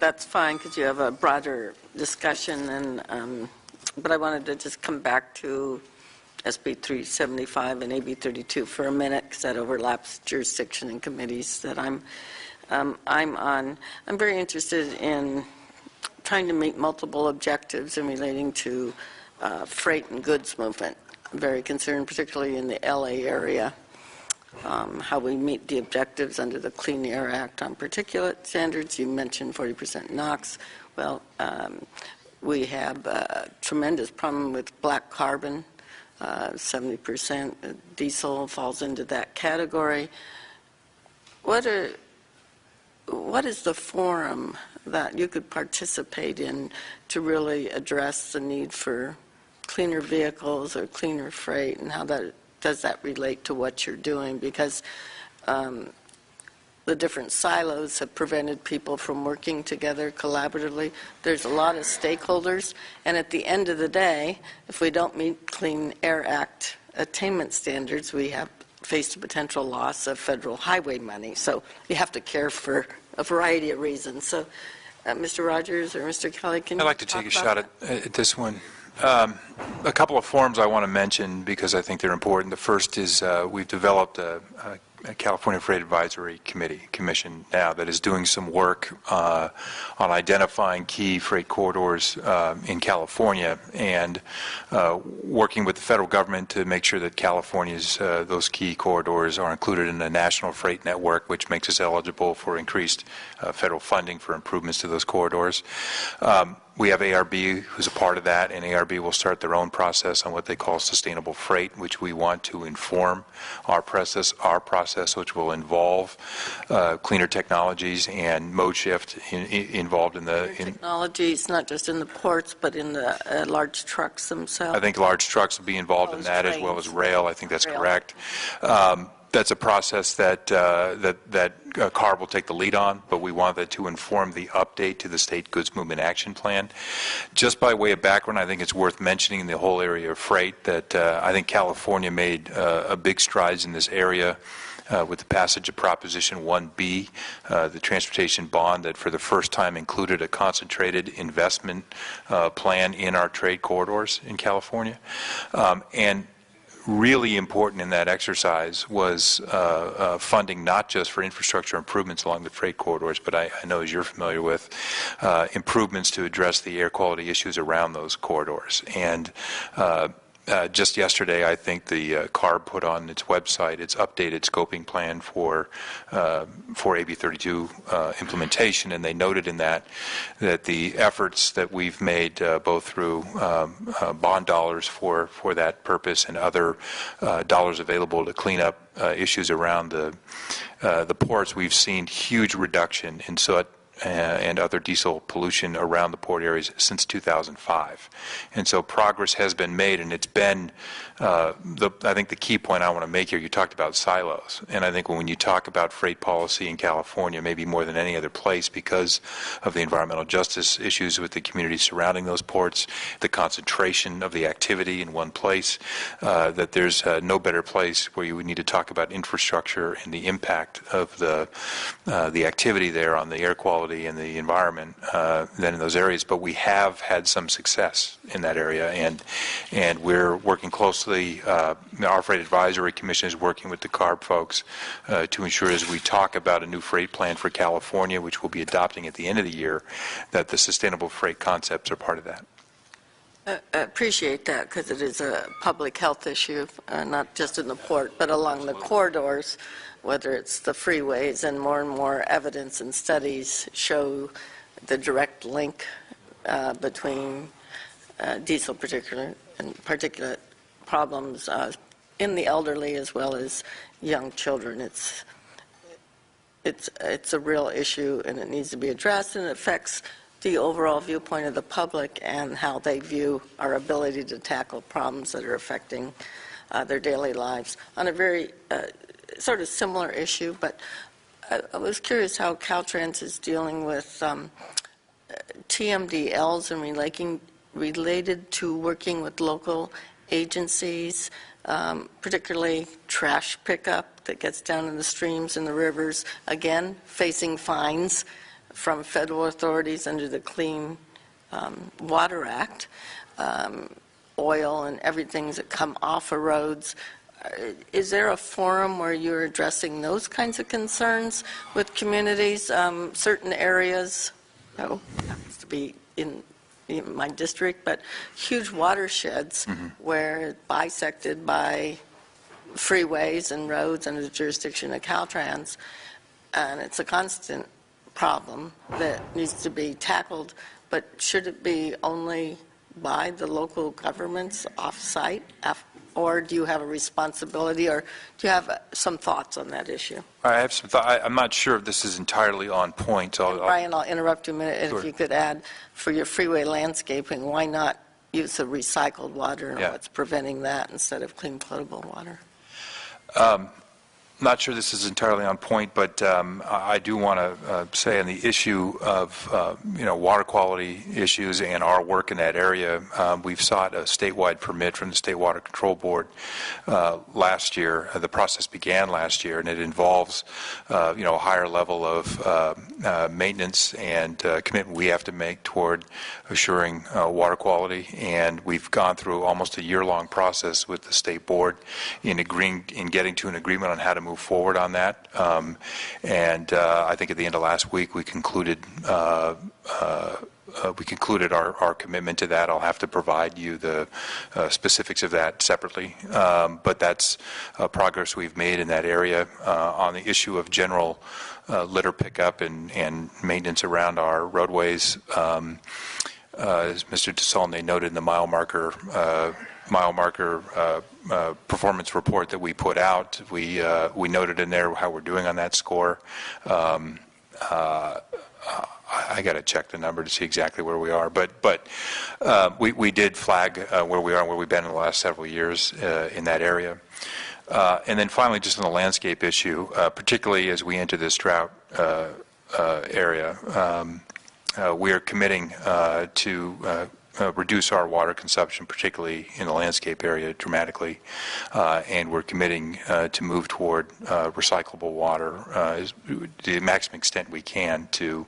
that's fine because you have a broader discussion, and but I wanted to just come back to SB 375 and AB 32 for a minute because that overlaps jurisdiction and committees that I'm on. I'm very interested in trying to meet multiple objectives in relating to freight and goods movement. I'm very concerned, particularly in the LA area, how we meet the objectives under the Clean Air Act on particulate standards. You mentioned 40% NOx. Well, we have a tremendous problem with black carbon. 70% diesel falls into that category. What is the forum that you could participate in to really address the need for cleaner vehicles or cleaner freight, and how does that relate to what you're doing? Because the different silos have prevented people from working together collaboratively. There's a lot of stakeholders, and at the end of the day, if we don't meet Clean Air Act attainment standards, we have faced a potential loss of federal highway money. So you have to care for a variety of reasons. So Mr. Rogers or Mr. Kelly, can you I'd like to take a shot at this one. A couple of forums I want to mention because I think they're important. The first is we've developed a California Freight Advisory Commission now that is doing some work on identifying key freight corridors in California and working with the federal government to make sure that California's those key corridors are included in the national freight network, which makes us eligible for increased federal funding for improvements to those corridors. We have ARB who's a part of that, and ARB will start their own process on what they call sustainable freight, which we want to inform our process, which will involve cleaner technologies and mode shift involved in the technologies, not just in the ports, but in the large trucks themselves. I think large trucks will be involved in that, as well as rail. I think that's correct. That's a process that CARB will take the lead on, but we want that to inform the update to the State Goods Movement Action Plan. Just by way of background, I think it's worth mentioning in the whole area of freight that I think California made a big strides in this area with the passage of Proposition 1B, the transportation bond that for the first time included a concentrated investment plan in our trade corridors in California. And really important in that exercise was funding not just for infrastructure improvements along the freight corridors, but I know, as you're familiar with, improvements to address the air quality issues around those corridors. And just yesterday, I think the CARB put on its website its updated scoping plan for AB 32 implementation, and they noted in that the efforts that we've made both through bond dollars for that purpose and other dollars available to clean up issues around the ports, we've seen huge reduction in soot and other diesel pollution around the port areas since 2005. And so progress has been made, and it's been, I think the key point I want to make here, you talked about silos. And I think when you talk about freight policy in California, maybe more than any other place because of the environmental justice issues with the communities surrounding those ports, the concentration of the activity in one place, that there's no better place where you would need to talk about infrastructure and the impact of the activity there on the air quality and the environment than in those areas. But we have had some success in that area, and we're working closely. Our Freight Advisory Commission is working with the CARB folks to ensure, as we talk about a new freight plan for California, which we'll be adopting at the end of the year, that the sustainable freight concepts are part of that. I appreciate that because it is a public health issue, not just in the port, but along the corridors, whether it's the freeways, and more evidence and studies show the direct link between diesel particulate problems in the elderly as well as young children. It's a real issue, and it needs to be addressed, and it affects the overall viewpoint of the public and how they view our ability to tackle problems that are affecting their daily lives. On a very sort of similar issue, but I was curious how Caltrans is dealing with TMDLs and related to working with local agencies, particularly trash pickup that gets down in the streams and the rivers, again, facing fines from federal authorities under the Clean Water Act, oil and everything that come off of roads. Is there a forum where you're addressing those kinds of concerns with communities? Certain areas, happens to be in my district, but huge watersheds where bisected by freeways and roads under the jurisdiction of Caltrans, and it's a constant problem that needs to be tackled, but should it be only by the local governments off-site, or do you have a responsibility, or do you have some thoughts on that issue? I have some thoughts. I'm not sure if this is entirely on point. Brian, I'll interrupt you a minute. Sure. If you could add, for your freeway landscaping, why not use the recycled water, and what's preventing that instead of clean potable water? Not sure this is entirely on point, but I do want to say on the issue of water quality issues and our work in that area, we've sought a statewide permit from the State Water Control Board last year. The process began last year, and it involves a higher level of maintenance and commitment we have to make toward assuring water quality. And we've gone through almost a year-long process with the state board in getting to an agreement on how to move forward on that, and I think at the end of last week we concluded our commitment to that. I'll have to provide you the specifics of that separately, but that's progress we've made in that area. On the issue of general litter pickup and maintenance around our roadways, as Mr. DeSaulnier noted in the mile marker performance report that we put out, we noted in there how we're doing on that score. I got to check the number to see exactly where we are, but we did flag where we are and where we've been in the last several years in that area. And then finally, just on the landscape issue, particularly as we enter this drought area, we are committing to reduce our water consumption, particularly in the landscape area, dramatically, and we're committing to move toward recyclable water to the maximum extent we can to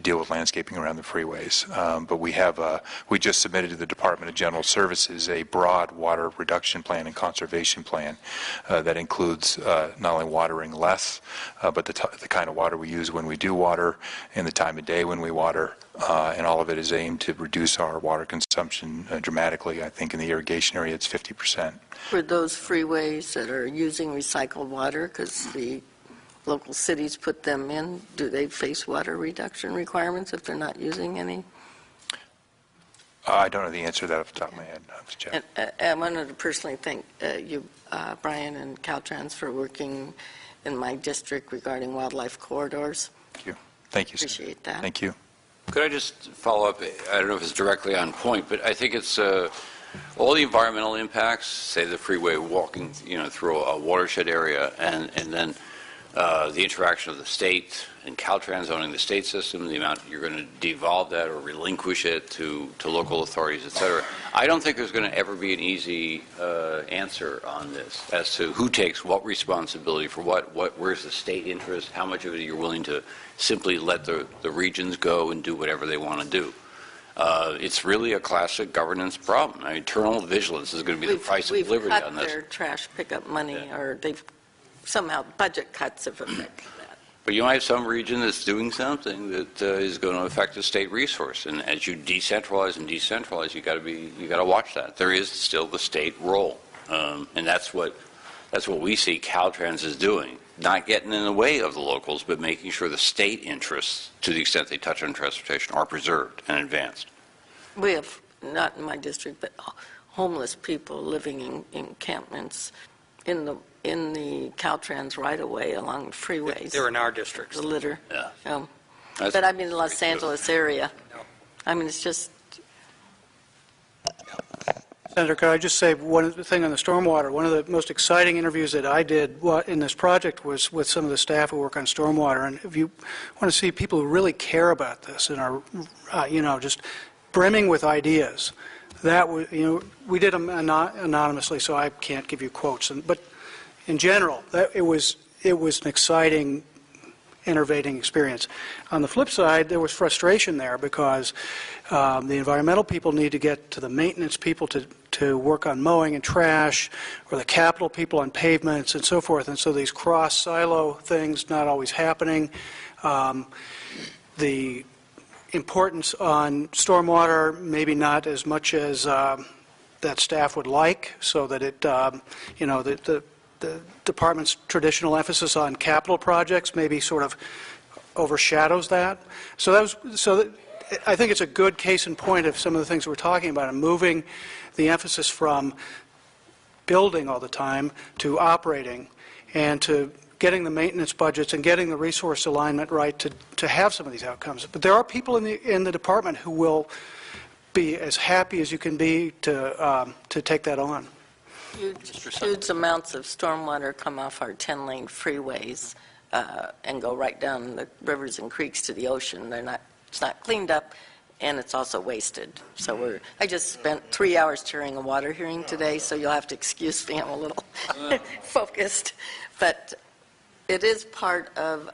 deal with landscaping around the freeways. But we just submitted to the Department of General Services a broad water reduction plan and conservation plan that includes not only watering less, but the kind of water we use when we do water and the time of day when we water, and all of it is aimed to reduce our water consumption dramatically. I think in the irrigation area it's 50%. For those freeways that are using recycled water, because the local cities put them in, do they face water reduction requirements if they're not using any? I don't know the answer to that off the top of my head. I have to check. And I wanted to personally thank you, Brian, and Caltrans for working in my district regarding wildlife corridors. Thank you. Thank you, sir. Appreciate that. Thank you. Could I just follow up? I don't know if it's directly on point, but I think it's all the environmental impacts, say the freeway walking, through a watershed area, and then the interaction of the state and Caltrans owning the state system, the amount you're going to devolve that or relinquish it to local authorities, et cetera. I don't think there's going to ever be an easy answer on this as to who takes what responsibility for where's the state interest, how much of it you're willing to simply let the regions go and do whatever they want to do. It's really a classic governance problem. I mean, eternal vigilance is going to be the price of liberty on this. We've cut their trash pickup money, or they've somehow budget cuts have affected that. But you might have some region that's doing something that is going to affect the state resource, and as you decentralize, you got to watch that. There is still the state role, and that's what we see Caltrans is doing. Not getting in the way of the locals, but making sure the state interests, to the extent they touch on transportation, are preserved and advanced. We have, not in my district, but homeless people living in encampments in the Caltrans right-of-way along freeways. They're in our districts. The litter. Yeah. But I mean, the Los Angeles area. No. I mean, it's just... Senator, could I just say one thing on the stormwater? One of the most exciting interviews that I did in this project was with some of the staff who work on stormwater. And if you want to see people who really care about this and are, just brimming with ideas, that was, we did them anonymously, so I can't give you quotes. But in general, it was an exciting innovating experience. On the flip side, there was frustration there because the environmental people need to get to the maintenance people to work on mowing and trash, or the capital people on pavements and so forth. And so these cross-silo things not always happening. The importance on stormwater, maybe not as much as that staff would like, so that it, the department's traditional emphasis on capital projects maybe sort of overshadows that. I think it's a good case in point of some of the things we're talking about, and moving the emphasis from building all the time to operating, and to getting the maintenance budgets and getting the resource alignment right to have some of these outcomes. But there are people in the department who will be as happy as you can be to take that on. Huge amounts of stormwater come off our 10-lane freeways and go right down the rivers and creeks to the ocean. It's not cleaned up, and it's also wasted. So I just spent 3 hours chairing a water hearing today, so you'll have to excuse me. I'm a little focused. But it is part of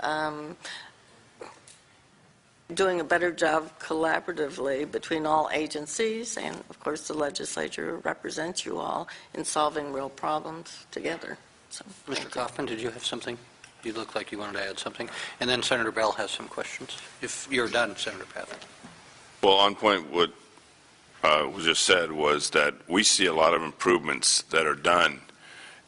doing a better job collaboratively between all agencies, and of course the legislature represents you all in solving real problems together. So, Mr. Kaufman, did you have something? You looked like you wanted to add something. And then Senator Bell has some questions. If you're done, Senator Pathak. Well, on point, what was just said was that we see a lot of improvements that are done,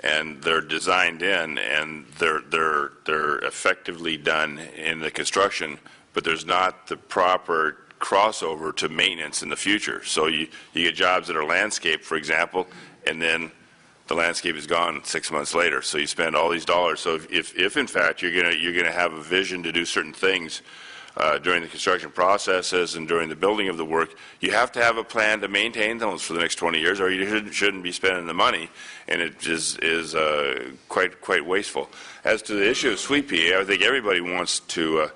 and they're designed in, and they're effectively done in the construction, but there's not the proper crossover to maintenance in the future. So you get jobs that are landscape, for example, and then the landscape is gone 6 months later. So you spend all these dollars. So if in fact you're gonna have a vision to do certain things during the construction processes and during the building of the work, you have to have a plan to maintain those for the next 20 years, or you shouldn't be spending the money, and it is quite wasteful. As to the issue of sweet pea, I think everybody wants to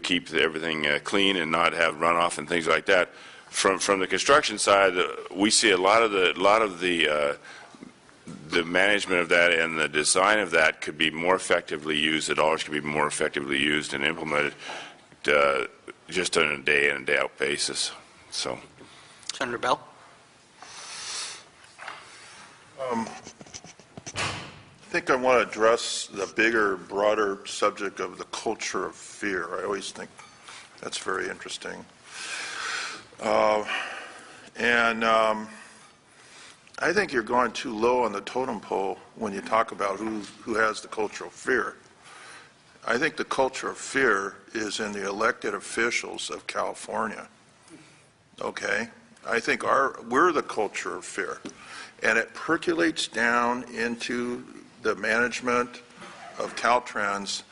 keep everything clean and not have runoff and things like that. From the construction side, we see a lot of the management of that and the design of that could be more effectively used. The dollars could be more effectively used and implemented just on a day in and day out basis. So, Senator Bell. I think I want to address the bigger, broader subject of the culture of fear. I always think that's very interesting. I think you're going too low on the totem pole when you talk about who has the culture of fear. I think the culture of fear is in the elected officials of California. Okay? I think we're the culture of fear. And it percolates down into the management of Caltrans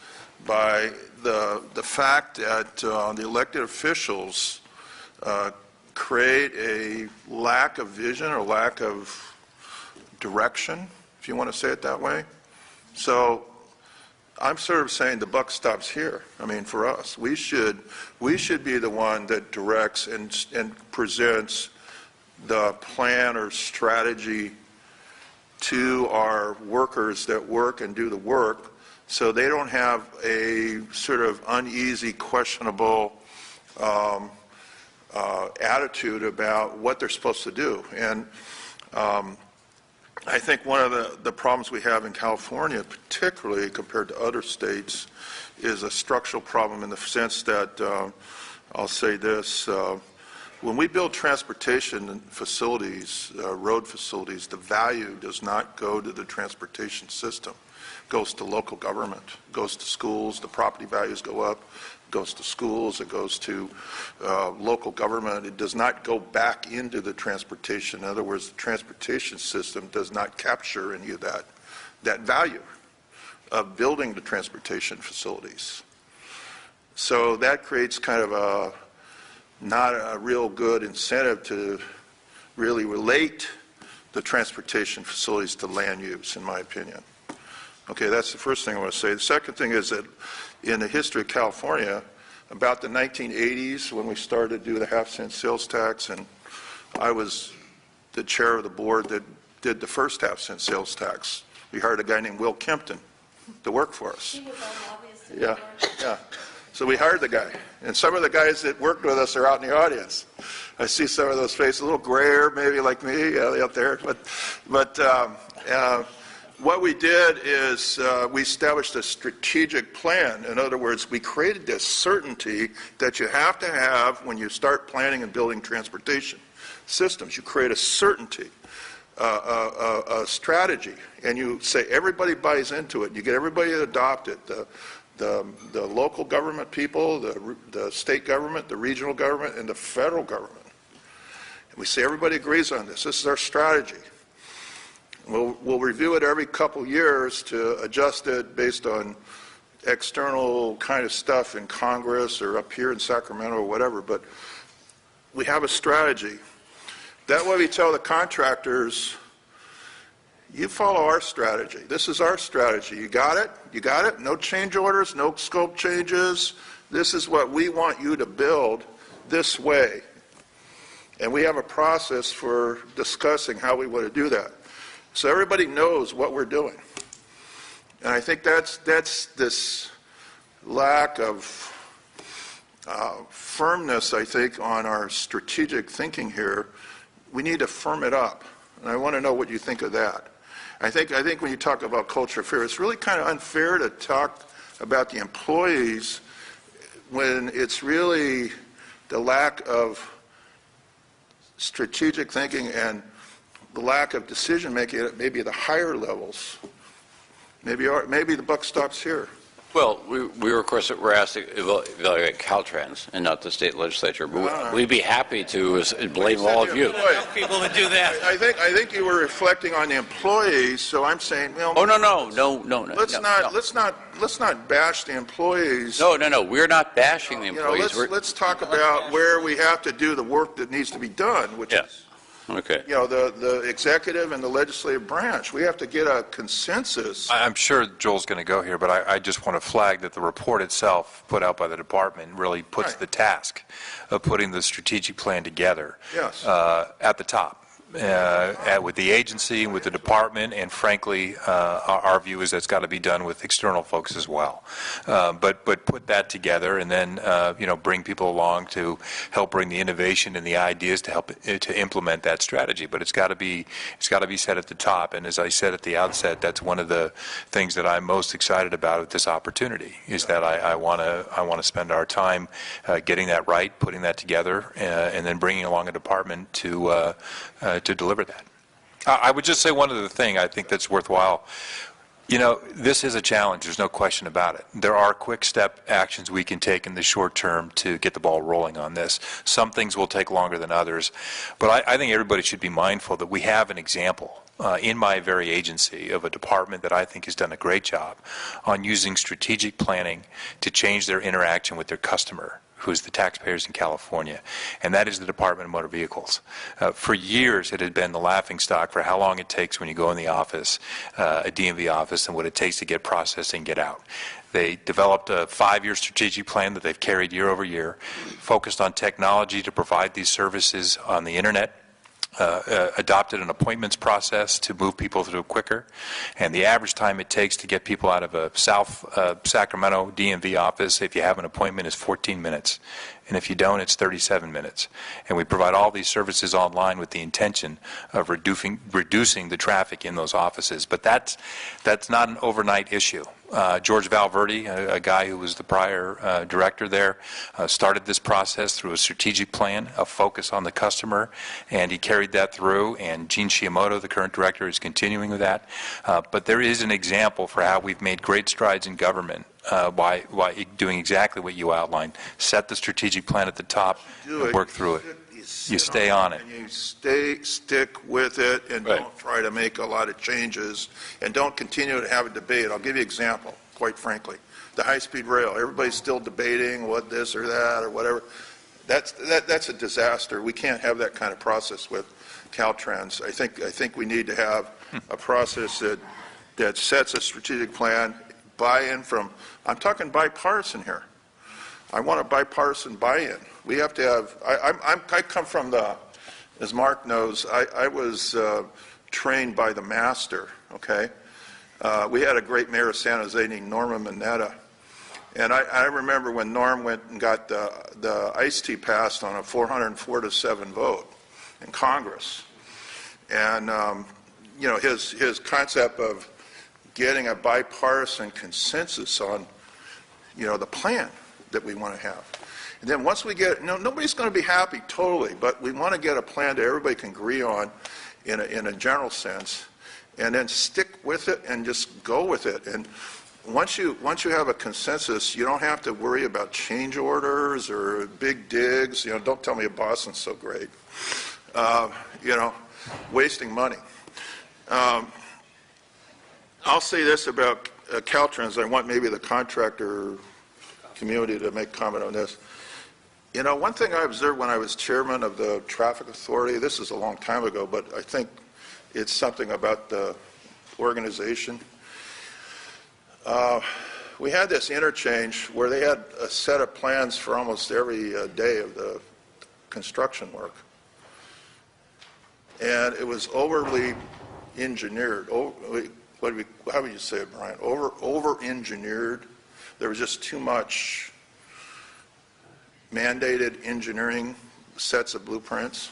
by the fact that the elected officials create a lack of vision or lack of direction, if you want to say it that way. So I'm sort of saying the buck stops here. I mean, for us, we should be the one that directs and presents the plan or strategy to our workers that work and do the work, so they don't have a sort of uneasy, questionable attitude about what they're supposed to do. And I think one of the problems we have in California, particularly compared to other states, is a structural problem in the sense that, I'll say this, when we build transportation facilities, road facilities, the value does not go to the transportation system. It goes to local government, it goes to schools, the property values go up, it goes to schools, it goes to local government. It does not go back into the transportation. In other words, the transportation system does not capture any of that value of building the transportation facilities. So that creates kind of not a real good incentive to really relate the transportation facilities to land use, in my opinion. Okay, that's the first thing I want to say. The second thing is that in the history of California, about the 1980s, when we started to do the half-cent sales tax, and I was the chair of the board that did the first half-cent sales tax, we hired a guy named Will Kempton. to work for us. Yeah, yeah. So we hired the guy. And some of the guys that worked with us are out in the audience. I see some of those faces, a little grayer maybe like me out there. But what we did is we established a strategic plan. In other words, we created this certainty that you have to have when you start planning and building transportation systems. You create a certainty, a strategy, and you say everybody buys into it. You get everybody to adopt it. The local government people, the state government, the regional government, and the federal government. And we say everybody agrees on this. This is our strategy. We'll review it every couple years to adjust it based on external kind of stuff in Congress or up here in Sacramento or whatever, but we have a strategy. That way we tell the contractors, you follow our strategy. This is our strategy. You got it? You got it? No change orders, no scope changes. This is what we want you to build this way. And we have a process for discussing how we want to do that. So everybody knows what we're doing. And I think that's this lack of firmness, I think, on our strategic thinking here. We need to firm it up. And I want to know what you think of that. I think when you talk about culture of fear, it's really kind of unfair to talk about the employees when it's really the lack of strategic thinking and the lack of decision making at maybe the higher levels. Maybe the buck stops here. Well, we were, of course, we're asked to evaluate Caltrans and not the state legislature. But we'd be happy to blame all of you. People to do that. I think you were reflecting on the employees, so I'm saying, well, Oh, no. let's not bash the employees. No. We're not bashing the employees. Let's talk about where we have to do the work that needs to be done, which is Okay. the executive and the legislative branch. We have to get a consensus. I'm sure Joel's going to go here, but I just want to flag that the report itself put out by the department really puts Right. the task of putting the strategic plan together Yes. At the top. With the agency, with the department, and frankly, our view is that's got to be done with external folks as well. But put that together, and then bring people along to help bring the innovation and the ideas to help to implement that strategy. But it's got to be set at the top. And as I said at the outset, that's one of the things that I'm most excited about with this opportunity is that I want to spend our time getting that right, putting that together, and then bringing along a department to deliver that. I would just say one other thing I think that's worthwhile. This is a challenge. There's no question about it. There are quick step actions we can take in the short term to get the ball rolling on this. Some things will take longer than others. But I think everybody should be mindful that we have an example in my very agency of a department that I think has done a great job on using strategic planning to change their interaction with their customer, who's the taxpayers in California, and that is the Department of Motor Vehicles. For years, it had been the laughingstock for how long it takes when you go in the office, a DMV office, and what it takes to get processed and get out. They developed a 5-year strategic plan that they've carried year over year, focused on technology to provide these services on the internet, adopted an appointments process to move people through quicker, and the average time it takes to get people out of a South Sacramento DMV office, if you have an appointment, is 14 minutes. And if you don't, it's 37 minutes. And we provide all these services online with the intention of reducing the traffic in those offices. But that's not an overnight issue. George Valverde, a guy who was the prior director there, started this process through a strategic plan, a focus on the customer, and he carried that through. And Gene Shiamoto, the current director, is continuing with that. But there is an example for how we've made great strides in government by doing exactly what you outlined. Set the strategic plan at the top and work through it. You stay on it. And you stick with it and don't try to make a lot of changes and don't continue to have a debate. I'll give you an example, quite frankly. The high-speed rail, everybody's still debating what this or that or whatever. That's a disaster. We can't have that kind of process with Caltrans. I think we need to have a process that sets a strategic plan, buy-in from, I'm talking bipartisan here. I want a bipartisan buy-in. We have to have, I come from as Mark knows, I was trained by the master, okay? We had a great mayor of San Jose named Norma Mineta. And I remember when Norm went and got the ICE-T passed on a 404-7 vote in Congress. And, his concept of getting a bipartisan consensus on, the plan that we want to have. And then once we get, nobody's going to be happy totally, but we want to get a plan that everybody can agree on in a general sense, and then stick with it and just go with it. And once you have a consensus, you don't have to worry about change orders or big digs. Don't tell me Boston's so great. Wasting money. I'll say this about Caltrans. I want maybe the contractor community to make comment on this. One thing I observed when I was chairman of the traffic authority, this is a long time ago, but I think it's something about the organization. We had this interchange where they had a set of plans for almost every day of the construction work. And it was overly engineered. How would you say it, Brian? Over-engineered. There was just too much mandated engineering sets of blueprints.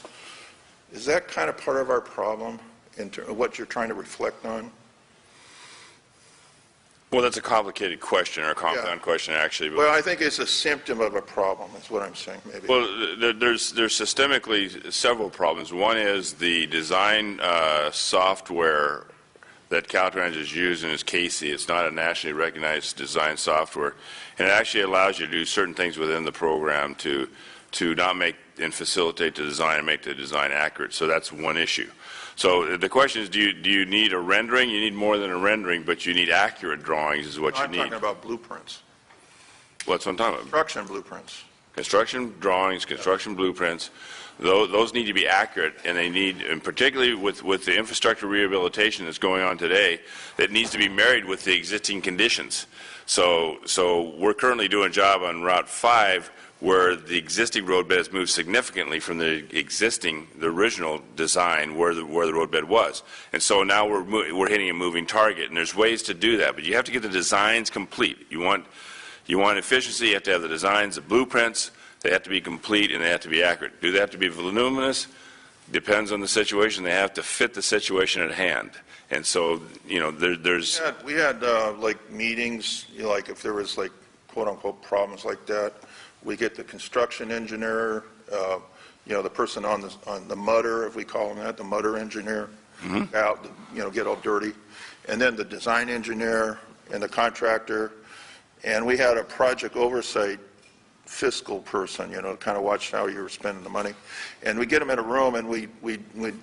Is that kind of part of our problem in what you're trying to reflect on? Well, that's a complicated question, or a compound question, actually. Well, I think it's a symptom of a problem, is what I'm saying, maybe. Well, there's systemically several problems. One is the design software that Caltrans is using is Casey. It's not a nationally recognized design software, and it actually allows you to do certain things within the program to not make and facilitate the design and make the design accurate. So that's one issue. So the question is, do you need a rendering? You need more than a rendering, but you need accurate drawings is what you need. I'm talking about blueprints. What's what I'm talking about? Construction blueprints. Construction drawings, construction blueprints, those need to be accurate, and they need, and particularly with the infrastructure rehabilitation that's going on today, that needs to be married with the existing conditions. So we're currently doing a job on Route 5 where the existing roadbed has moved significantly from the original design where the roadbed was. And so now we're hitting a moving target, and there's ways to do that, but you have to get the designs complete. You want efficiency, you have to have the designs, the blueprints, they have to be complete and they have to be accurate. Do they have to be voluminous? Depends on the situation. They have to fit the situation at hand. And so, there's... We had like meetings, like if there was like quote-unquote problems like that, we get the construction engineer, the person on the mudder, if we call him that, the mudder engineer, out, get all dirty, and then the design engineer and the contractor, and we had a project oversight fiscal person, to kind of watch how you were spending the money, and we get them in a room and we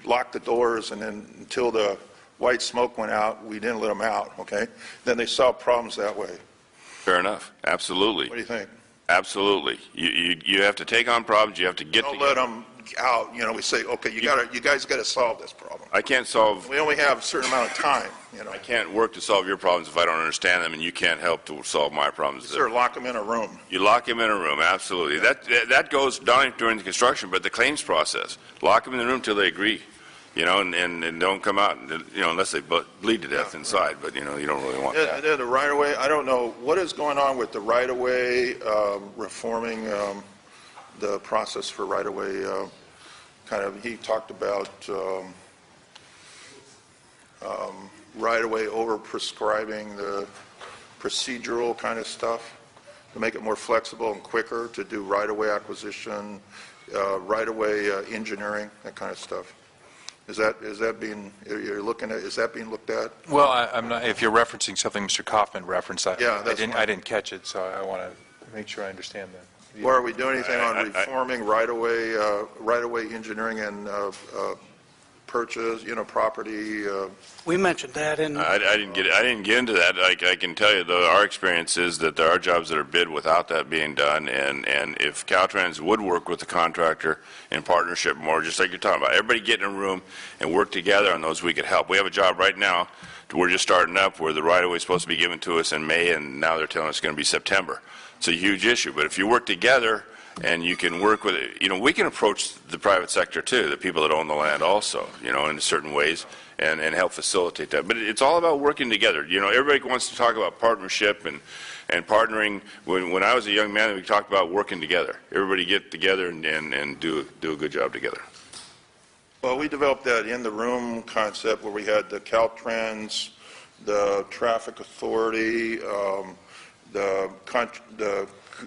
lock the doors, and then until the white smoke went out, we didn't let them out. Okay, then they solved problems that way. Fair enough. Absolutely. What do you think? Absolutely. You have to take on problems. You have to get. Don't let them out. We say, okay, you guys got to solve this problem. I can't solve. We only have a certain amount of time. I can't work to solve your problems if I don't understand them, and you can't help to solve my problems. Sir, lock them in a room. You lock them in a room. Absolutely. That goes not only during the construction, but the claims process. Lock them in the room till they agree. And don't come out, unless they bleed to death inside, but, you don't really want that. The right-of-way, I don't know, what is going on with the right-of-way, reforming the process for right-of-way, he talked about right-of-way over-prescribing the procedural kind of stuff to make it more flexible and quicker to do right-of-way acquisition, right-of-way engineering, that kind of stuff. Is that being looked at? Well, I'm not, if you're referencing something Mr. Kaufman referenced, I didn't catch it, so I want to make sure I understand that. Or are we doing anything on reforming right-of-way engineering and purchase, property? We mentioned that in... I didn't get into that. I can tell you, though, our experience is that there are jobs that are bid without that being done, and if Caltrans would work with the contractor in partnership more, just like you're talking about, everybody get in a room and work together on those, we could help. We have a job right now, we're just starting up, where the right-of-way is supposed to be given to us in May, and now they're telling us it's going to be September. It's a huge issue, but if you work together, and you can work with it. We can approach the private sector too, the people that own the land also, in certain ways, and help facilitate that. But it's all about working together. Everybody wants to talk about partnership and partnering. When I was a young man, we talked about working together. Everybody get together and do a good job together. Well, we developed that in-the-room concept where we had the Caltrans, the Traffic Authority, the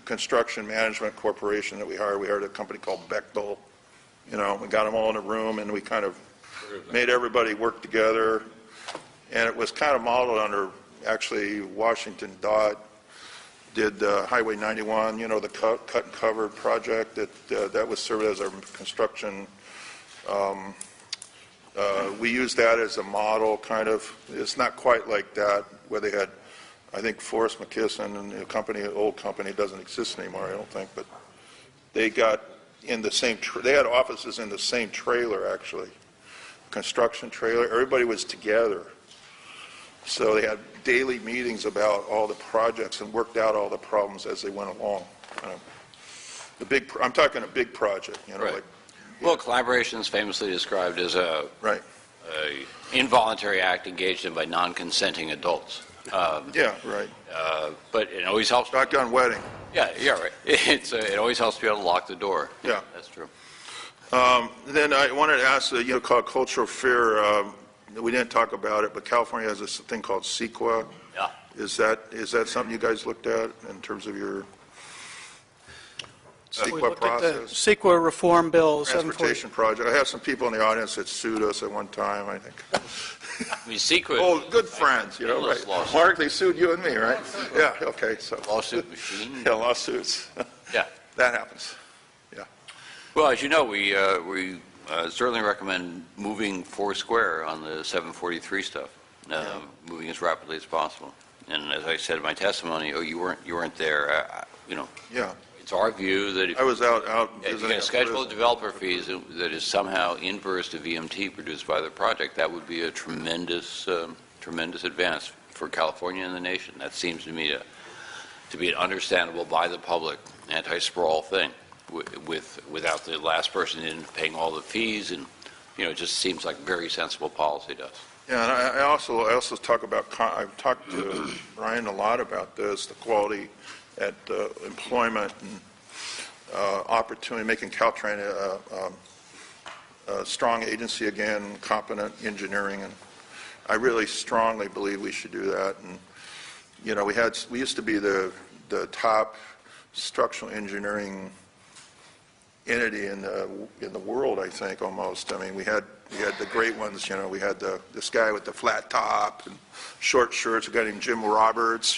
Construction Management Corporation that we hired. We hired a company called Bechtel. We got them all in a room, and we kind of made everybody work together. And it was kind of modeled under, actually, Washington Dot did Highway 91, the cut and cover project that was served as our construction. We used that as a model, kind of. It's not quite like that, where they had, I think, Forrest McKisson and the company, an old company, doesn't exist anymore, I don't think, but they got in the same, they had offices in the same trailer, actually, construction trailer. Everybody was together. So they had daily meetings about all the projects and worked out all the problems as they went along. I'm talking a big project, Right. like. Well, collaboration is famously described as a involuntary act engaged in by non-consenting adults. Yeah, right. But it always helps. Shotgun wedding. Yeah, right. It always helps to be able to lock the door. Yeah. That's true. Then I wanted to ask, called cultural fear. We didn't talk about it, but California has this thing called CEQA. Yeah. Is that something you guys looked at in terms of your We CEQA looked at the process? CEQA reform bill, 740. Transportation project. I have some people in the audience that sued us at one time, I think. I mean, secret. Oh, good friends, Endless right? lawsuits. Mark, they sued you and me, right? Yeah, okay, so. Lawsuit machine. Yeah, lawsuits. Yeah. That happens. Well, as you know, we certainly recommend moving Foursquare on the 743 stuff, moving as rapidly as possible. And as I said in my testimony, you weren't there. Yeah. It's our view that if I was out if visiting. you get a schedule of developer fees that is somehow inverse to VMT produced by the project, that would be a tremendous advance for California and the nation. That seems to me to be an understandable by the public anti-sprawl thing, without the last person in paying all the fees, and it just seems like very sensible policy to us. Yeah, and I also talk about, I've talked to Ryan a lot about this, the quality at employment and opportunity, making Caltrain a strong agency again, competent engineering, and I really strongly believe we should do that. And we used to be the top structural engineering entity in the world, I think, almost. I mean, we had the great ones. We had this guy with the flat top and short shirts, a guy named Jim Roberts.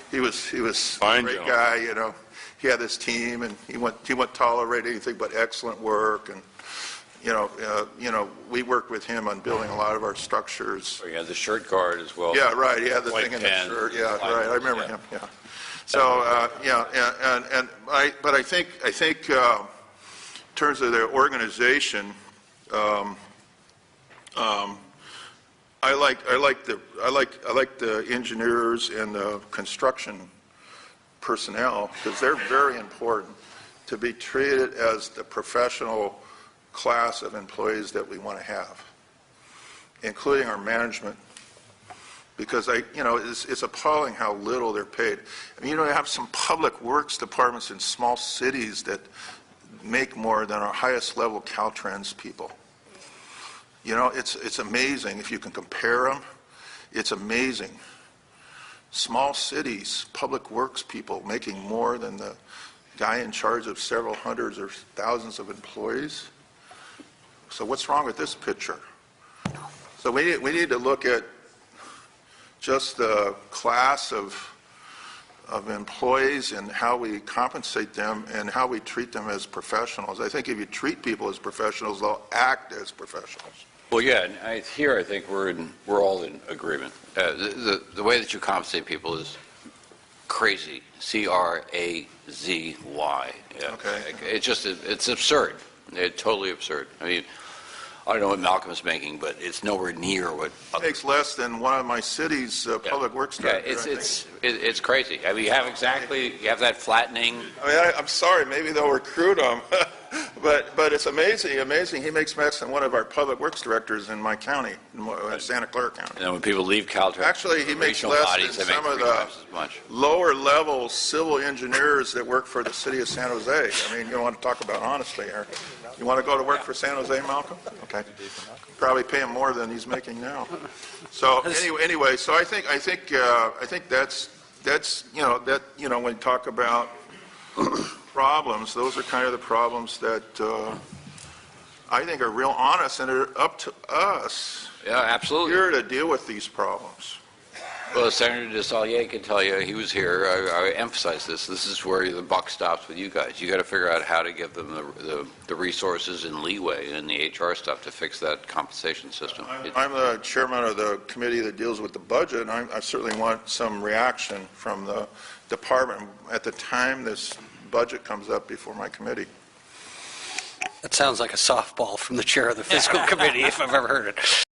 He was Fine, a great Joe. guy. He had this team, and he wouldn't tolerate anything but excellent work. And we worked with him on building a lot of our structures. So you had the shirt guard as well. Yeah, right. He had the White thing in the pen, shirt. Yeah, white right. I remember yeah. him. Yeah. So but I think in terms of their organization, I like the engineers and the construction personnel, because they're very important to be treated as the professional class of employees that we want to have, including our management, because it's appalling how little they're paid. I mean, you have some public works departments in small cities that make more than our highest level Caltrans people. It's amazing if you can compare them. It's amazing. Small cities, public works people making more than the guy in charge of several hundreds or thousands of employees. So what's wrong with this picture? So we need to look at just the class of employees and how we compensate them and how we treat them as professionals. I think if you treat people as professionals, they'll act as professionals. Well, yeah, and I think we're all in agreement. The way that you compensate people is crazy. CRAZY. Yeah. Okay. It's absurd. It's totally absurd. I mean, I don't know what Malcolm's making, but it's nowhere near what. It makes less than one of my city's public works directors. It's crazy. I mean, you have that flattening. I mean, I'm sorry, maybe they'll recruit him, but it's amazing. He makes less than one of our public works directors in my county, in Santa Clara County. And then when people leave Caltrans, Actually, he makes regional less bodies, than they make some of 3 the times as much. lower-level civil engineers that work for the city of San Jose. I mean, you want to talk about honesty here. You want to go to work for San Jose, Malcolm? Okay. Probably pay him more than he's making now. So anyway, so I think that's when you talk about problems, those are kind of the problems that I think are real honest, and are up to us Yeah, absolutely. here to deal with these problems. Well, Senator DeSallier can tell you, he was here, I emphasize this is where the buck stops with you guys. You got to figure out how to give them the resources and leeway and the HR stuff to fix that compensation system. I'm the chairman of the committee that deals with the budget, and I certainly want some reaction from the department at the time this budget comes up before my committee. That sounds like a softball from the chair of the fiscal committee, if I've ever heard it.